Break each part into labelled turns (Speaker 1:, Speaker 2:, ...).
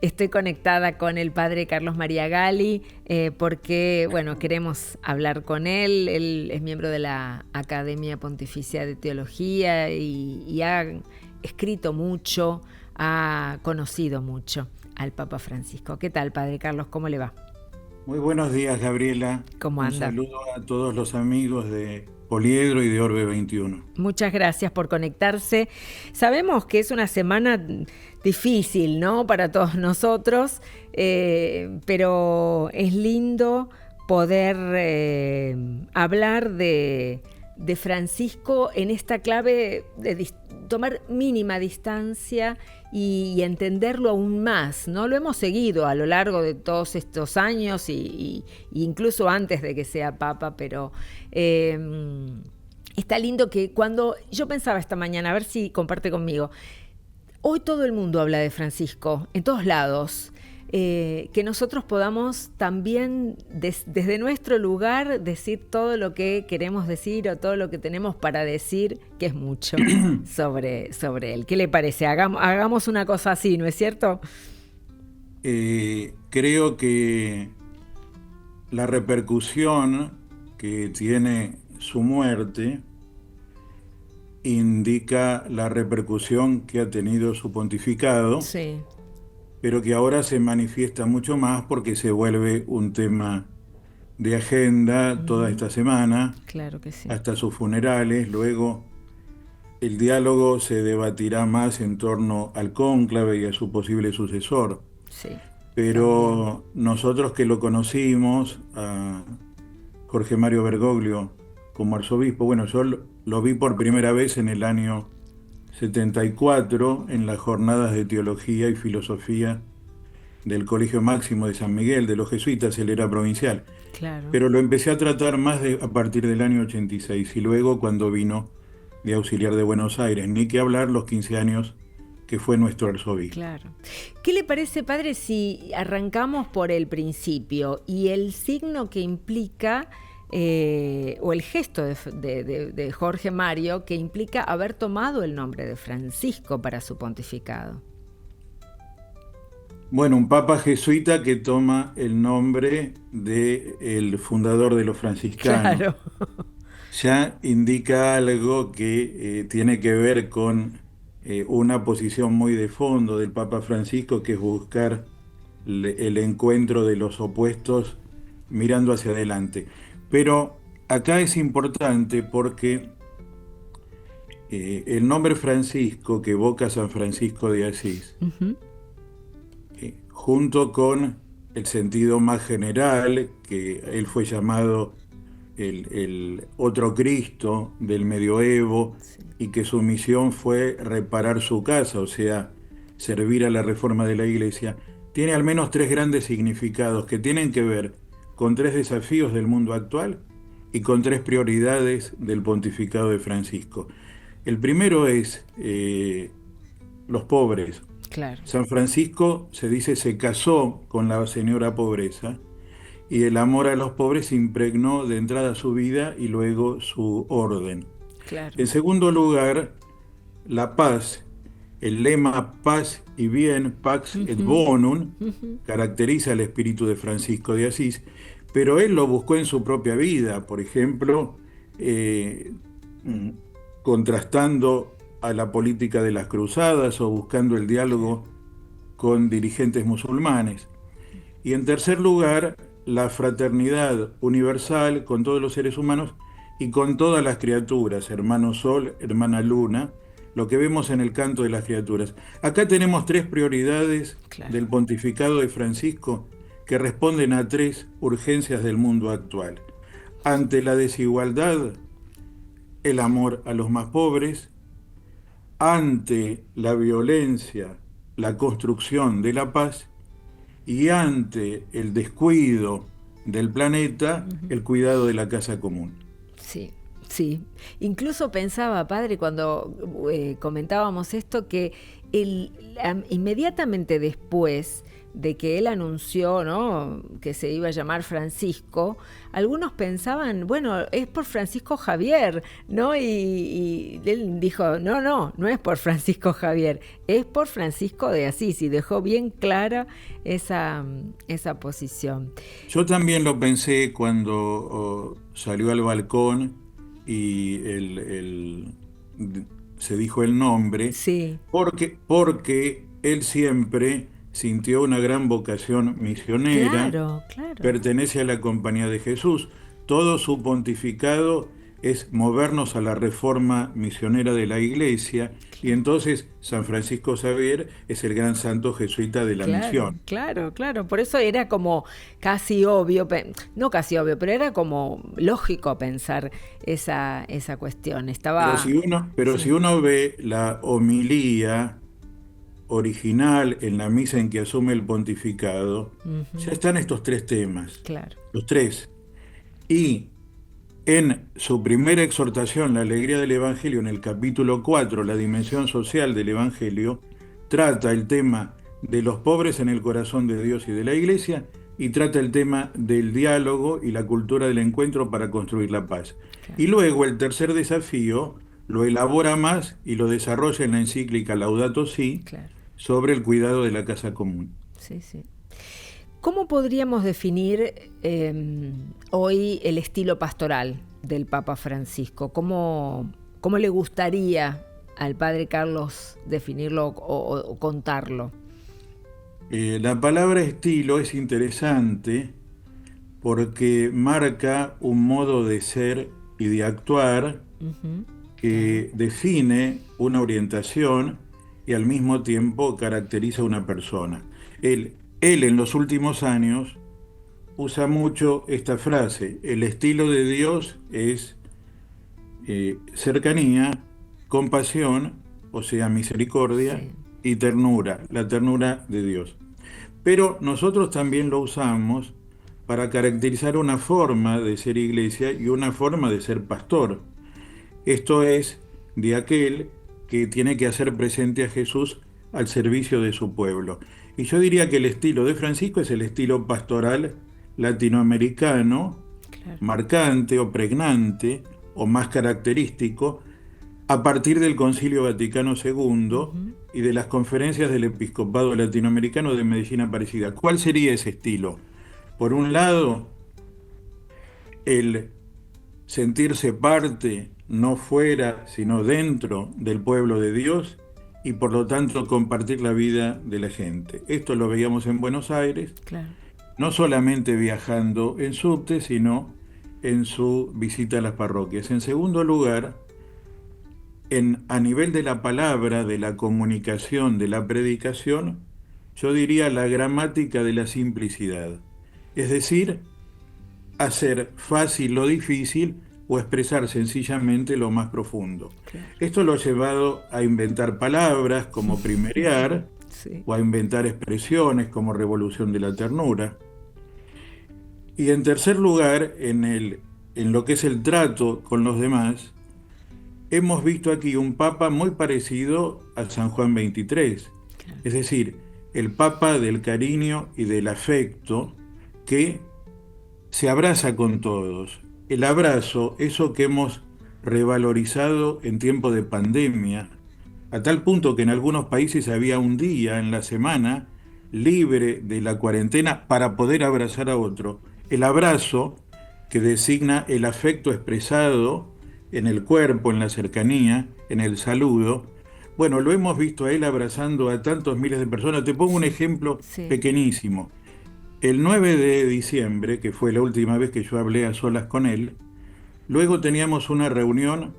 Speaker 1: Estoy conectada con el padre Carlos María Gali porque, bueno, queremos hablar con él. Él es miembro de la Academia Pontificia de Teología y ha escrito mucho, ha conocido mucho al Papa Francisco. ¿Qué tal, padre Carlos? ¿Cómo le va?
Speaker 2: Muy buenos días, Gabriela.
Speaker 1: ¿Cómo
Speaker 2: Un
Speaker 1: anda?
Speaker 2: saludo a todos los amigos de Poliedro y de Orbe 21.
Speaker 1: Muchas gracias por conectarse. Sabemos que es una semana difícil, ¿no? Para todos nosotros, pero es lindo poder hablar de Francisco en esta clave de tomar mínima distancia y entenderlo aún más, ¿no? Lo hemos seguido a lo largo de todos estos años y incluso antes de que sea Papa, pero está lindo que cuando yo pensaba esta mañana, a ver si comparte conmigo, hoy todo el mundo habla de Francisco, en todos lados, que nosotros podamos también desde nuestro lugar decir todo lo que queremos decir o todo lo que tenemos para decir, que es mucho, sobre él. ¿Qué le parece? Hagamos una cosa así, ¿no es cierto?
Speaker 2: Creo que la repercusión que tiene su muerte indica la repercusión que ha tenido su pontificado,
Speaker 1: Sí,
Speaker 2: pero que ahora se manifiesta mucho más porque se vuelve un tema de agenda toda esta semana,
Speaker 1: claro que sí.
Speaker 2: hasta sus funerales. Luego el diálogo se debatirá más en torno al cónclave y a su posible sucesor.
Speaker 1: Sí, también.
Speaker 2: Pero nosotros que lo conocimos, a Jorge Mario Bergoglio como arzobispo, bueno, yo lo vi por primera vez en el año 74 en las jornadas de teología y filosofía del Colegio Máximo de San Miguel, de los jesuitas. Él era provincial.
Speaker 1: Claro.
Speaker 2: Pero lo empecé a tratar más a partir del año 86 y luego cuando vino de auxiliar de Buenos Aires, ni que hablar los 15 años que fue nuestro arzobispo.
Speaker 1: Claro. ¿Qué le parece, padre, si arrancamos por el principio y el signo que implica, o el gesto de Jorge Mario, que implica haber tomado el nombre de Francisco para su pontificado?
Speaker 2: Bueno, un papa jesuita que toma el nombre del fundador de los franciscanos.
Speaker 1: Claro.
Speaker 2: Ya indica algo que tiene que ver con una posición muy de fondo del Papa Francisco, que es buscar el encuentro de los opuestos mirando hacia adelante. Pero acá es importante porque el nombre Francisco, que evoca a San Francisco de Asís,
Speaker 1: Ujú.
Speaker 2: junto con el sentido más general, que él fue llamado el otro Cristo del medioevo,
Speaker 1: Sí,
Speaker 2: y que su misión fue reparar su casa, o sea, servir a la reforma de la iglesia, tiene al menos tres grandes significados que tienen que ver con tres desafíos del mundo actual y con tres prioridades del pontificado de Francisco. El primero es los pobres.
Speaker 1: claro.
Speaker 2: San Francisco, se dice, se casó con la señora pobreza y el amor a los pobres impregnó de entrada su vida y luego su orden.
Speaker 1: Claro.
Speaker 2: En segundo lugar, la paz. El lema paz y bien, pax et
Speaker 1: Ujú,
Speaker 2: bonum,
Speaker 1: ujú.
Speaker 2: caracteriza el espíritu de Francisco de Asís, pero él lo buscó en su propia vida, por ejemplo, eh, mm, contrastando a la política de las cruzadas o buscando el
Speaker 1: Claro.
Speaker 2: diálogo con dirigentes musulmanes. Y en tercer lugar, la fraternidad universal con todos los seres humanos y con todas las criaturas, hermano Sol, hermana Luna, lo que vemos en el canto de las criaturas. Acá tenemos tres prioridades
Speaker 1: Claro.
Speaker 2: del pontificado de Francisco que responden a tres urgencias del mundo actual. Ante la desigualdad, el amor a los más pobres; ante la violencia, la construcción de la paz; y ante el descuido del planeta, el cuidado de la casa común.
Speaker 1: Sí, Sí, incluso pensaba, padre, cuando comentábamos esto, que inmediatamente después de que él anunció, ¿no?, que se iba a llamar Francisco, algunos pensaban, bueno, es por Francisco Javier, ¿no? Y él dijo, no es por Francisco Javier, es por Francisco de Asís, y dejó bien clara esa posición.
Speaker 2: Yo también lo pensé cuando salió al balcón y se dijo el nombre,
Speaker 1: Sí,
Speaker 2: porque él siempre sintió una gran vocación misionera,
Speaker 1: claro, claro.
Speaker 2: pertenece a la Compañía de Jesús. Todo su pontificado es movernos a la reforma misionera de la Iglesia, y entonces San Francisco Xavier es el gran santo jesuita de la
Speaker 1: Claro,
Speaker 2: misión.
Speaker 1: claro, claro. Por eso era como casi obvio, no casi obvio, pero era como lógico pensar esa cuestión. Estaba,
Speaker 2: Pero si
Speaker 1: sí,
Speaker 2: uno ve la homilía original en la misa en que asume el pontificado, ya
Speaker 1: ujú,
Speaker 2: están estos tres temas,
Speaker 1: claro,
Speaker 2: los tres. Y en su primera exhortación, la alegría del Evangelio, en el capítulo 4, la dimensión social del Evangelio, trata el tema de los pobres en el corazón de Dios y de la Iglesia, y trata el tema del diálogo y la cultura del encuentro para construir la paz.
Speaker 1: claro,
Speaker 2: Y luego el tercer desafío lo elabora más y lo desarrolla en la encíclica Laudato Si
Speaker 1: claro.
Speaker 2: sobre el cuidado de la casa común.
Speaker 1: Sí, sí. ¿Cómo podríamos definir hoy el estilo pastoral del Papa Francisco? ¿Cómo le gustaría al padre Carlos definirlo o contarlo?
Speaker 2: La palabra estilo es interesante porque marca un modo de ser y de actuar
Speaker 1: Ujú, claro,
Speaker 2: que define una orientación y al mismo tiempo caracteriza a una persona. Él en los últimos años usa mucho esta frase: el estilo de Dios es cercanía, compasión, o sea, misericordia,
Speaker 1: sí,
Speaker 2: y ternura, la ternura de Dios. Pero nosotros también lo usamos para caracterizar una forma de ser iglesia y una forma de ser pastor. Esto es, de aquel que tiene que hacer presente a Jesús al servicio de su pueblo. Y yo diría que el estilo de Francisco es el estilo pastoral latinoamericano,
Speaker 1: claro.
Speaker 2: marcante o pregnante o más característico, a partir del Concilio Vaticano II
Speaker 1: Ujú,
Speaker 2: y de las conferencias del Episcopado Latinoamericano de Medicina Aparecida. ¿Cuál sería ese estilo? Por un lado, el sentirse parte, no fuera, sino dentro del pueblo de Dios, y por lo tanto compartir la vida de la gente. Esto lo veíamos en Buenos Aires,
Speaker 1: claro.
Speaker 2: no solamente viajando en subte, sino en su visita a las parroquias. En segundo lugar, a nivel de la palabra, de la comunicación, de la predicación, yo diría la gramática de la simplicidad. Es decir, hacer fácil lo difícil o expresar sencillamente lo más profundo.
Speaker 1: Claro.
Speaker 2: Esto lo ha llevado a inventar palabras como primerear
Speaker 1: Sí.
Speaker 2: o a inventar expresiones como revolución de la ternura. Y en tercer lugar, en lo que es el trato con los demás, hemos visto aquí un papa muy parecido a San Juan XXIII,
Speaker 1: Claro.
Speaker 2: es decir, el papa del cariño y del afecto que se abraza con todos. El abrazo, eso que hemos revalorizado en tiempo de pandemia, a tal punto que en algunos países había un día en la semana libre de la cuarentena para poder abrazar a otro. El abrazo, que designa el afecto expresado en el cuerpo, en la cercanía, en el saludo. Bueno, lo hemos visto a él abrazando a tantos miles de personas. Te pongo un
Speaker 1: Sí,
Speaker 2: ejemplo
Speaker 1: sí,
Speaker 2: pequeñísimo. El 9 de diciembre, que fue la última vez que yo hablé a solas con él, luego teníamos una reunión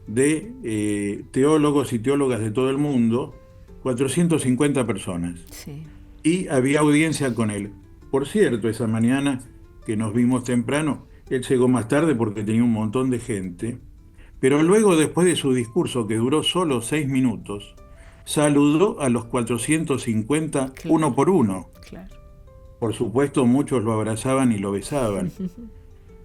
Speaker 2: de teólogos y teólogas de todo el mundo, 450 personas,
Speaker 1: sí.
Speaker 2: y había audiencia con él. Por cierto, esa mañana que nos vimos temprano, él llegó más tarde porque tenía un montón de gente, pero luego, después de su discurso, que duró solo 6 minutos, saludó a los 450 uno
Speaker 1: Claro,
Speaker 2: por uno.
Speaker 1: claro.
Speaker 2: Por supuesto, muchos lo abrazaban y lo besaban.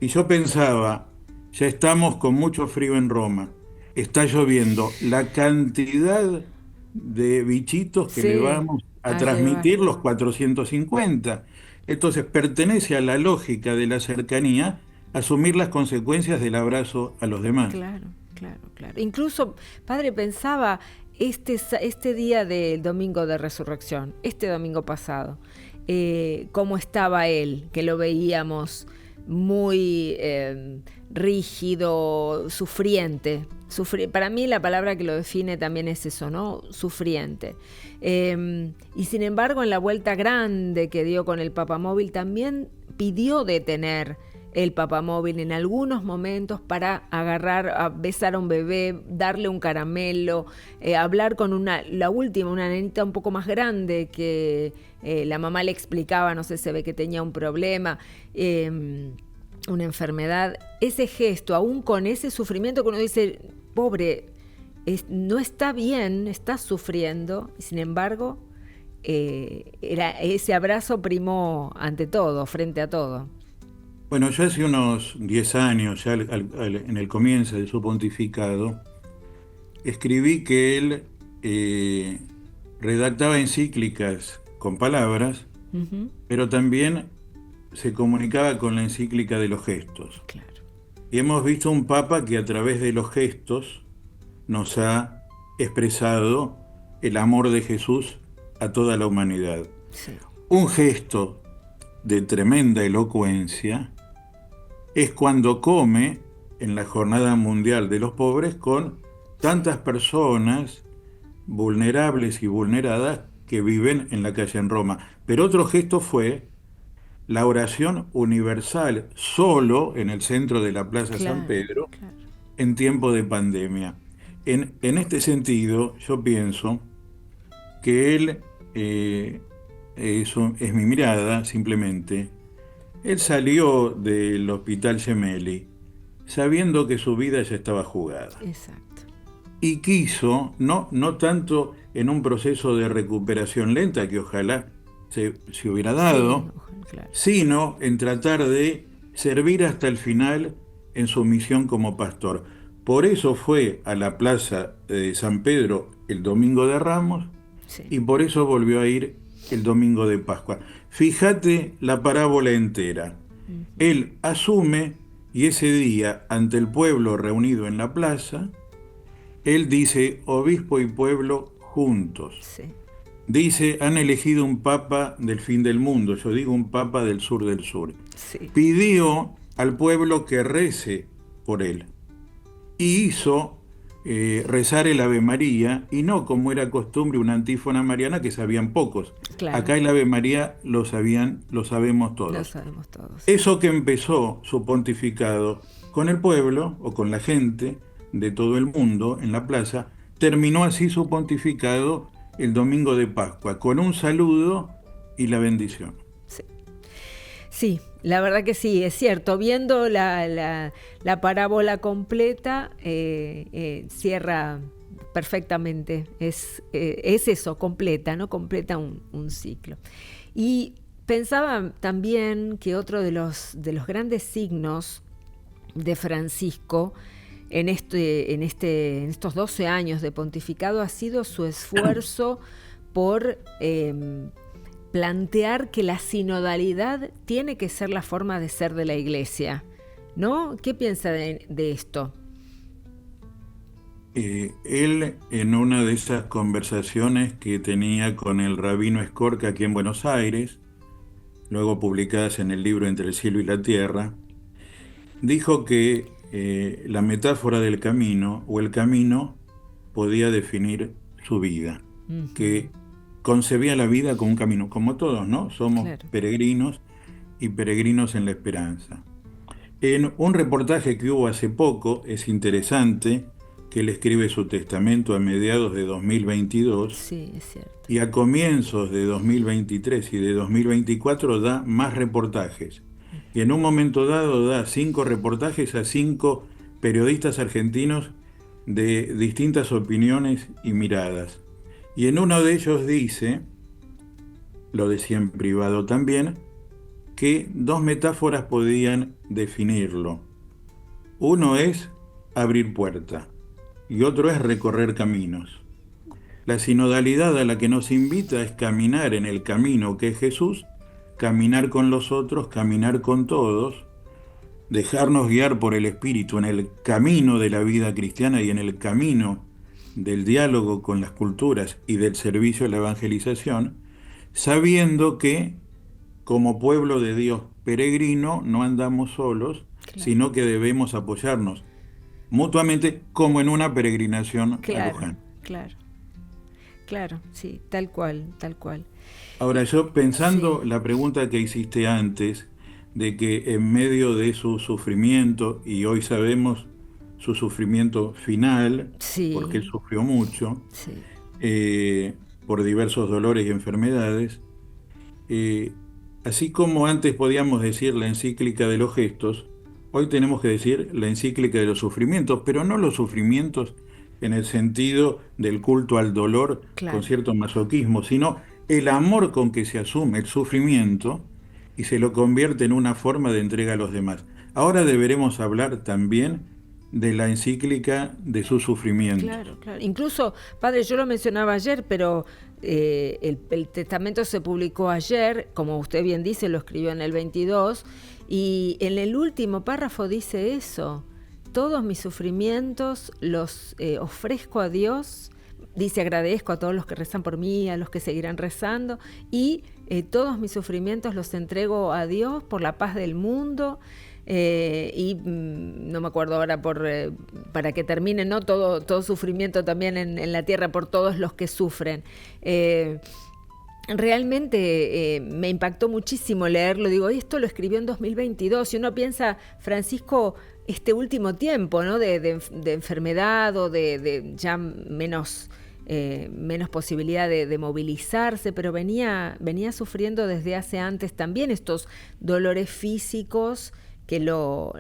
Speaker 2: Y yo pensaba, ya estamos con mucho frío en Roma, está lloviendo, la cantidad de bichitos que le
Speaker 1: Sí,
Speaker 2: vamos a
Speaker 1: a llevar.
Speaker 2: transmitir los 450. Entonces pertenece a la lógica de la cercanía asumir las consecuencias del abrazo a los demás.
Speaker 1: Claro, claro, claro. Incluso, padre, pensaba este día del domingo de resurrección, este domingo pasado, cómo estaba él, que lo veíamos muy rígido, sufriente. Para mí la palabra que lo define también es eso, ¿no? Sufriente. Y sin embargo, en la vuelta grande que dio con el papamóvil, también pidió detener el papamóvil en algunos momentos para agarrar, a besar a un bebé, darle un caramelo, hablar con la última, una nenita un poco más grande que la mamá le explicaba, no sé, se ve que tenía un problema, una enfermedad. Ese gesto, aún con ese sufrimiento que uno dice, pobre, no está bien, está sufriendo, y sin embargo, ese abrazo primó ante todo, frente a todo.
Speaker 2: Bueno, yo hace unos 10 años, ya en el comienzo de su pontificado, escribí que él redactaba encíclicas con palabras,
Speaker 1: Ujú.
Speaker 2: pero también se comunicaba con la encíclica de los gestos.
Speaker 1: Claro.
Speaker 2: Y hemos visto un papa que a través de los gestos nos ha expresado el amor de Jesús a toda la humanidad.
Speaker 1: Sí.
Speaker 2: Un gesto de tremenda elocuencia es cuando come en la Jornada Mundial de los Pobres con tantas personas vulnerables y vulneradas que viven en la calle en Roma. Pero otro gesto fue la oración universal solo en el centro de la Plaza San
Speaker 1: Claro,
Speaker 2: Pedro
Speaker 1: claro.
Speaker 2: en tiempo de pandemia. En este sentido, yo pienso que él, eso es mi mirada simplemente, él salió del Hospital Gemelli sabiendo que su vida ya estaba jugada
Speaker 1: Exacto.
Speaker 2: y quiso, no tanto en un proceso de recuperación lenta que ojalá se hubiera
Speaker 1: Sí,
Speaker 2: dado,
Speaker 1: ojalá, claro.
Speaker 2: sino en tratar de servir hasta el final en su misión como pastor. Por eso fue a la plaza de San Pedro el domingo de Ramos
Speaker 1: Sí.
Speaker 2: y por eso volvió a ir el domingo de Pascua. Fíjate la parábola entera.
Speaker 1: Ujú.
Speaker 2: Él asume y ese día, ante el pueblo reunido en la plaza, él dice, obispo y pueblo juntos.
Speaker 1: Sí,
Speaker 2: Dice, han elegido un papa del fin del mundo, yo digo un papa del sur del sur.
Speaker 1: sí,
Speaker 2: Pidió al pueblo que rece por él y hizo rezar el Ave María y no como era costumbre una antífona mariana que sabían pocos.
Speaker 1: claro.
Speaker 2: Acá el Ave María lo sabemos
Speaker 1: Lo
Speaker 2: todos.
Speaker 1: sabemos todos.
Speaker 2: Eso que empezó su pontificado con el pueblo o con la gente de todo el mundo en la plaza, terminó así su pontificado el domingo de Pascua, con un saludo y la bendición.
Speaker 1: Sí. Sí, la verdad que sí, es cierto. Viendo la parábola completa, cierra perfectamente. Es eso, completa, ¿no? Completa un ciclo. Y pensaba también que otro de los grandes signos de Francisco en estos 12 años de pontificado ha sido su esfuerzo por plantear que la sinodalidad tiene que ser la forma de ser de la Iglesia, ¿no? ¿Qué piensa de esto?
Speaker 2: Él, en una de esas conversaciones que tenía con el rabino Escorca aquí en Buenos Aires, luego publicadas en el libro Entre el cielo y la tierra, dijo que la metáfora del camino o el camino podía definir su vida,
Speaker 1: Ujú.
Speaker 2: que concebía la vida como un camino, como todos, ¿no? Somos
Speaker 1: Claro.
Speaker 2: peregrinos y peregrinos en la esperanza. En un reportaje que hubo hace poco, es interesante que él escribe su testamento a mediados de 2022
Speaker 1: Sí, es cierto.
Speaker 2: y a comienzos de 2023 y de 2024 da más reportajes. Y en un momento dado da 5 reportajes a 5 periodistas argentinos de distintas opiniones y miradas. Y en uno de ellos dice, lo decía en privado también, que dos metáforas podían definirlo. Uno es abrir puerta y otro es recorrer caminos. La sinodalidad a la que nos invita es caminar en el camino que es Jesús, caminar con los otros, caminar con todos, dejarnos guiar por el Espíritu en el camino de la vida cristiana y en el camino del diálogo con las culturas y del servicio a la evangelización, sabiendo que como pueblo de Dios peregrino no andamos solos,
Speaker 1: Claro,
Speaker 2: sino que debemos apoyarnos mutuamente como en una peregrinación a
Speaker 1: claro,
Speaker 2: Luján.
Speaker 1: claro, claro, sí, tal cual, tal cual.
Speaker 2: Ahora, yo
Speaker 1: Sí,
Speaker 2: pensando la pregunta que hiciste antes, de que en medio de su sufrimiento, y hoy sabemos su sufrimiento final, porque él
Speaker 1: sí,
Speaker 2: sufrió mucho,
Speaker 1: sí,
Speaker 2: por diversos dolores y enfermedades, eh, así como antes podíamos decir la encíclica de los gestos, hoy tenemos que decir la encíclica de los sufrimientos, pero no los sufrimientos en el sentido del culto al dolor con
Speaker 1: claro.
Speaker 2: cierto masoquismo, sino el amor con que se asume el sufrimiento y se lo convierte en una forma de entrega a los demás. Ahora deberemos hablar también de la encíclica de sus sufrimientos.
Speaker 1: Claro, claro. Incluso, padre, yo lo mencionaba ayer, pero el testamento se publicó ayer, como usted bien dice, lo escribió en el 22, y en el último párrafo dice eso: todos mis sufrimientos los ofrezco a Dios, dice agradezco a todos los que rezan por mí, a los que seguirán rezando, y todos mis sufrimientos los entrego a Dios por la paz del mundo. No me acuerdo ahora para que termine, ¿no? Todo sufrimiento también en la tierra por todos los que sufren. Realmente me impactó muchísimo leerlo. Digo, esto lo escribió en 2022 y uno piensa, Francisco, este último tiempo, ¿no? De enfermedad o de ya menos posibilidad de movilizarse, pero venía sufriendo desde hace antes también estos dolores físicos que lo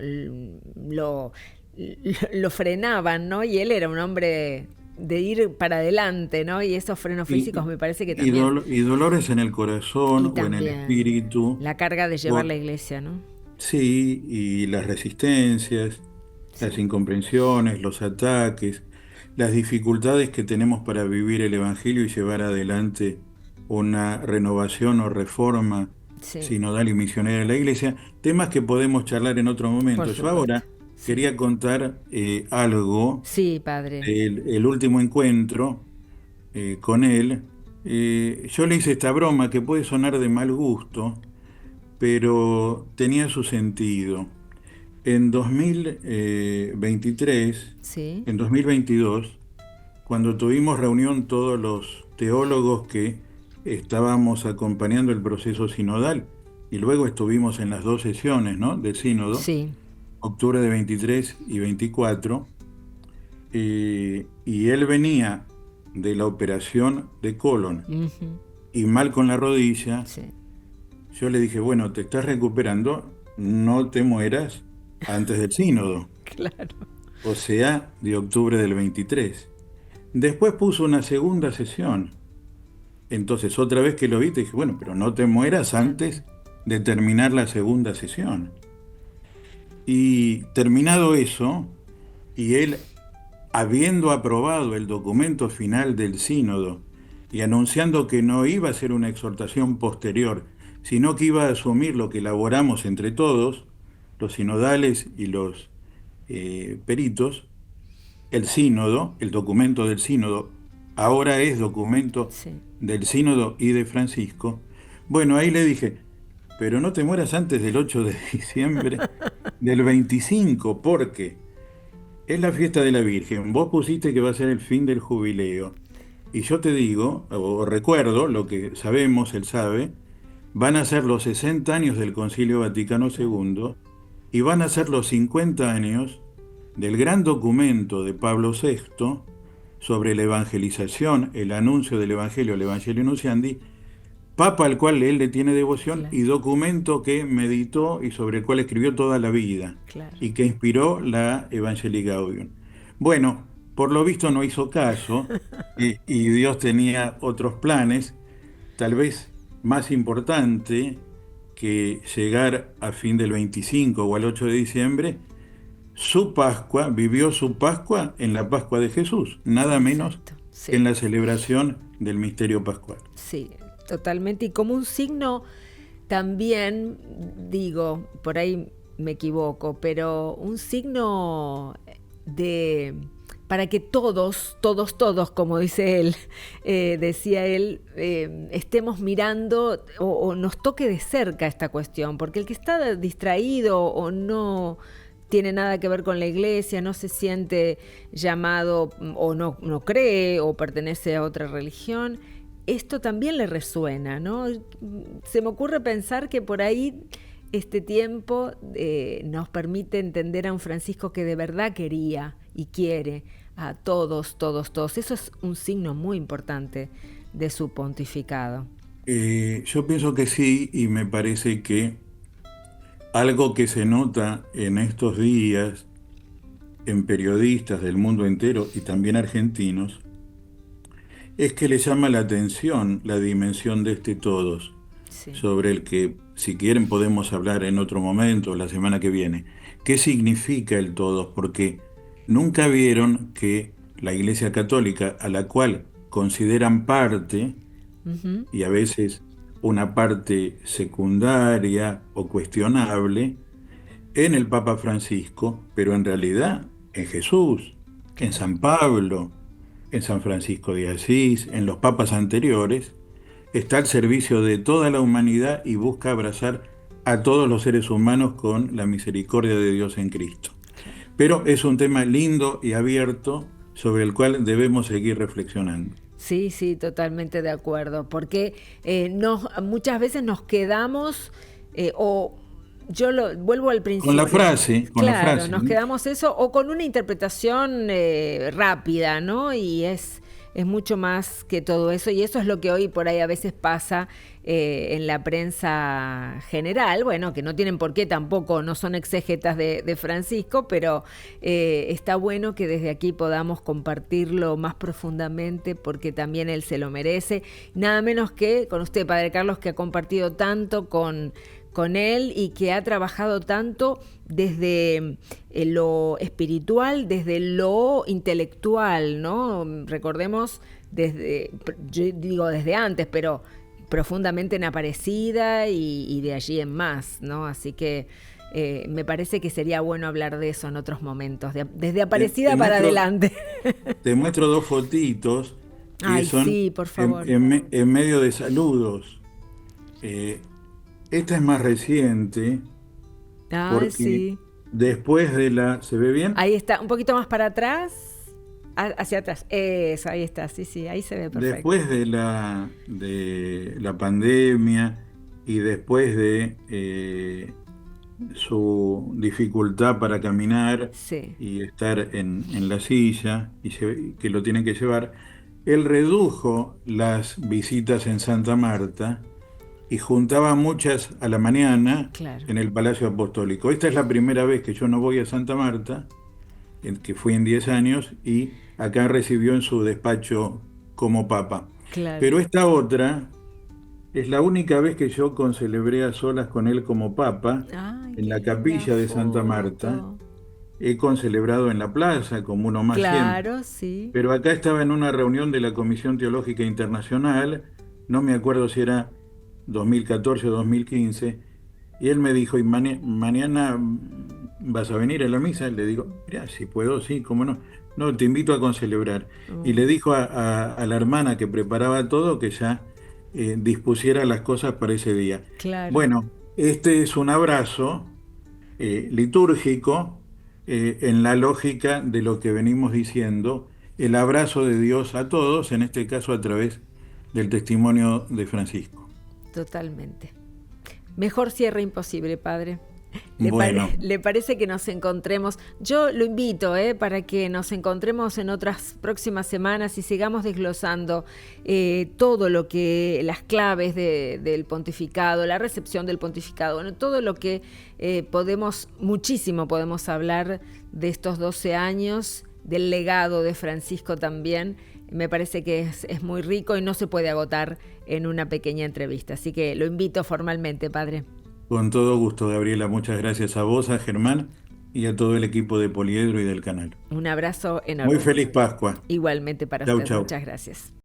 Speaker 1: frenaban, ¿no? Y él era un hombre de ir para adelante, ¿no? Y esos frenos físicos me parece que también.
Speaker 2: Y dolores en el
Speaker 1: Y
Speaker 2: corazón o en el
Speaker 1: también
Speaker 2: espíritu,
Speaker 1: la carga de llevar la
Speaker 2: por,
Speaker 1: iglesia, ¿no?
Speaker 2: sí, y las resistencias, las
Speaker 1: Sí,
Speaker 2: incomprensiones, los ataques, las dificultades que tenemos para vivir el Evangelio y llevar adelante una renovación o reforma
Speaker 1: sí,
Speaker 2: sinodal y misionera de la Iglesia, temas que podemos charlar en otro
Speaker 1: por
Speaker 2: momento. Yo
Speaker 1: supuesto.
Speaker 2: ahora
Speaker 1: Sí.
Speaker 2: quería contar algo
Speaker 1: Sí, padre.
Speaker 2: del el último encuentro con él. Yo le hice esta broma que puede sonar de mal gusto, pero tenía su sentido. En 2023,
Speaker 1: Sí,
Speaker 2: en 2022, cuando tuvimos reunión todos los teólogos que estábamos acompañando el proceso sinodal, y luego estuvimos en las dos sesiones, ¿no?, del sínodo,
Speaker 1: sí.
Speaker 2: octubre de 23 y 24, y él venía de la operación de colon
Speaker 1: Ujú,
Speaker 2: y mal con la rodilla.
Speaker 1: sí,
Speaker 2: Yo le dije, bueno, te estás recuperando, no te mueras antes del sínodo,
Speaker 1: claro.
Speaker 2: o sea, de octubre del 23. Después puso una segunda sesión. Entonces, otra vez que lo vi, te dije, bueno, pero no te mueras
Speaker 1: Antes.
Speaker 2: antes de terminar la segunda sesión. Y terminado eso, y él, habiendo aprobado el documento final del sínodo y anunciando que no iba a ser una exhortación posterior, sino que iba a asumir lo que elaboramos entre todos, los sinodales y los peritos, el sínodo, el documento del sínodo, ahora es documento
Speaker 1: Sí.
Speaker 2: del sínodo y de Francisco. Bueno, ahí le dije, pero no te mueras antes del 8 de diciembre del 25, porque es la fiesta de la Virgen. Vos pusiste que va a ser el fin del jubileo. Y yo te digo, o recuerdo lo que sabemos, él sabe, van a ser los 60 años del Concilio Vaticano
Speaker 1: Claro.
Speaker 2: II y van a ser los 50 años del gran documento de Pablo VI sobre la evangelización, el anuncio del Evangelio, el Evangelio Nunciandi, papa al cual él le tiene devoción
Speaker 1: Claro,
Speaker 2: y documento que meditó y sobre el cual escribió toda la vida
Speaker 1: claro.
Speaker 2: y que inspiró la Evangelii Gaudium. Bueno, por lo visto no hizo caso y Dios tenía otros planes, tal vez más importante que llegar a fin del 25 o al 8 de diciembre, su Pascua, vivió su Pascua en la Pascua de Jesús, nada menos
Speaker 1: Exacto,
Speaker 2: que en
Speaker 1: sí,
Speaker 2: la celebración del misterio pascual.
Speaker 1: sí, totalmente. Y como un signo también, digo, por ahí me equivoco, pero un signo de para que todos, como dice él, decía él, estemos mirando o nos toque de cerca esta cuestión, porque el que está distraído o no tiene nada que ver con la iglesia, no se siente llamado o no cree o pertenece a otra religión, esto también le resuena, ¿no? Se me ocurre pensar que por ahí este tiempo nos permite entender a un Francisco que de verdad quería y quiere a todos. Eso es un signo muy importante de su pontificado.
Speaker 2: Yo pienso que sí, y me parece que algo que se nota en estos días en periodistas del mundo entero y también argentinos es que le llama la atención la dimensión de este todos,
Speaker 1: Sí.
Speaker 2: sobre el que, si quieren, podemos hablar en otro momento, la semana que viene. ¿Qué significa el todos? Porque nunca vieron que la Iglesia Católica, a la cual consideran parte,
Speaker 1: Ujú.
Speaker 2: y a veces una parte secundaria o cuestionable, en el Papa Francisco, pero en realidad en Jesús, en
Speaker 1: Claro.
Speaker 2: San Pablo, en San Francisco de Asís, en los papas anteriores, está al servicio de toda la humanidad y busca abrazar a todos los seres humanos con la misericordia de Dios en Cristo.
Speaker 1: Claro.
Speaker 2: Pero es un tema lindo y abierto sobre el cual debemos seguir reflexionando.
Speaker 1: Sí, sí, totalmente de acuerdo, porque muchas veces nos quedamos o yo lo vuelvo al principio.
Speaker 2: Con la
Speaker 1: Claro,
Speaker 2: frase,
Speaker 1: nos
Speaker 2: ¿no?
Speaker 1: quedamos eso o con una interpretación rápida, ¿no? Y es mucho más que todo eso y eso es lo que hoy por ahí a veces pasa en la prensa general, bueno, que no tienen por qué tampoco, no son exégetas de Francisco, pero está bueno que desde aquí podamos compartirlo más profundamente porque también él se lo merece. Nada menos que con usted, Padre Carlos, que ha compartido tanto con él y que ha trabajado tanto desde lo espiritual, desde lo intelectual, ¿no? Recordemos yo digo desde antes, pero profundamente en Aparecida y de allí en más, ¿no? Así que me parece que sería bueno hablar de eso en otros momentos, desde
Speaker 2: Te
Speaker 1: Aparecida para
Speaker 2: muestro,
Speaker 1: adelante.
Speaker 2: te muestro dos fotitos que
Speaker 1: Ay,
Speaker 2: son
Speaker 1: sí, por favor.
Speaker 2: en medio de saludos. Eh, Esta es más reciente
Speaker 1: Ay,
Speaker 2: porque
Speaker 1: sí.
Speaker 2: después de la... ¿Se ve bien?
Speaker 1: Ahí está, un poquito más para atrás, hacia atrás. Eso, ahí está, sí, sí, ahí se ve perfecto.
Speaker 2: Después de la pandemia y después de su dificultad para caminar
Speaker 1: Sí,
Speaker 2: y estar en la silla que lo tienen que llevar, él redujo las visitas en Santa Marta y juntaba muchas a la mañana
Speaker 1: claro.
Speaker 2: en el Palacio Apostólico. Esta es la primera vez que yo no voy a Santa Marta, que fui en 10 años, y acá recibió en su despacho como papa.
Speaker 1: Claro.
Speaker 2: Pero esta otra es la única vez que yo concelebré a solas con él como papa
Speaker 1: Ay,
Speaker 2: en
Speaker 1: qué
Speaker 2: la
Speaker 1: linda
Speaker 2: capilla de Santa Marta.
Speaker 1: foto.
Speaker 2: He concelebrado en la plaza, como uno más siempre.
Speaker 1: Claro, sí.
Speaker 2: Pero acá estaba en una reunión de la Comisión Teológica Internacional, no me acuerdo si era 2014 o 2015, y él me dijo, ¿y mañana vas a venir a la misa? Le digo, mira, si puedo, sí, cómo no. No, te invito a concelebrar. Y le
Speaker 1: Oh,
Speaker 2: dijo a la hermana que preparaba todo que ya dispusiera las cosas para ese día.
Speaker 1: claro.
Speaker 2: Bueno, este es un abrazo litúrgico en la lógica de lo que venimos diciendo, el abrazo de Dios a todos, en este caso a través del testimonio de Francisco.
Speaker 1: Totalmente. Mejor cierre imposible, padre.
Speaker 2: Bueno,
Speaker 1: ¿Le parece que nos encontremos? Yo lo invito para que nos encontremos en otras próximas semanas y sigamos desglosando todo lo que, las claves del pontificado, la recepción del pontificado, bueno, todo lo que muchísimo podemos hablar de estos 12 años, del legado de Francisco también. Me parece que es muy rico y no se puede agotar en una pequeña entrevista. Así que lo invito formalmente, padre.
Speaker 2: con todo gusto, Gabriela, muchas gracias a vos, a Germán, y a todo el equipo de Poliedro y del canal.
Speaker 1: Un abrazo
Speaker 2: Muy
Speaker 1: enorme.
Speaker 2: feliz Pascua.
Speaker 1: Igualmente para
Speaker 2: Chau,
Speaker 1: usted.
Speaker 2: chau.
Speaker 1: Muchas gracias.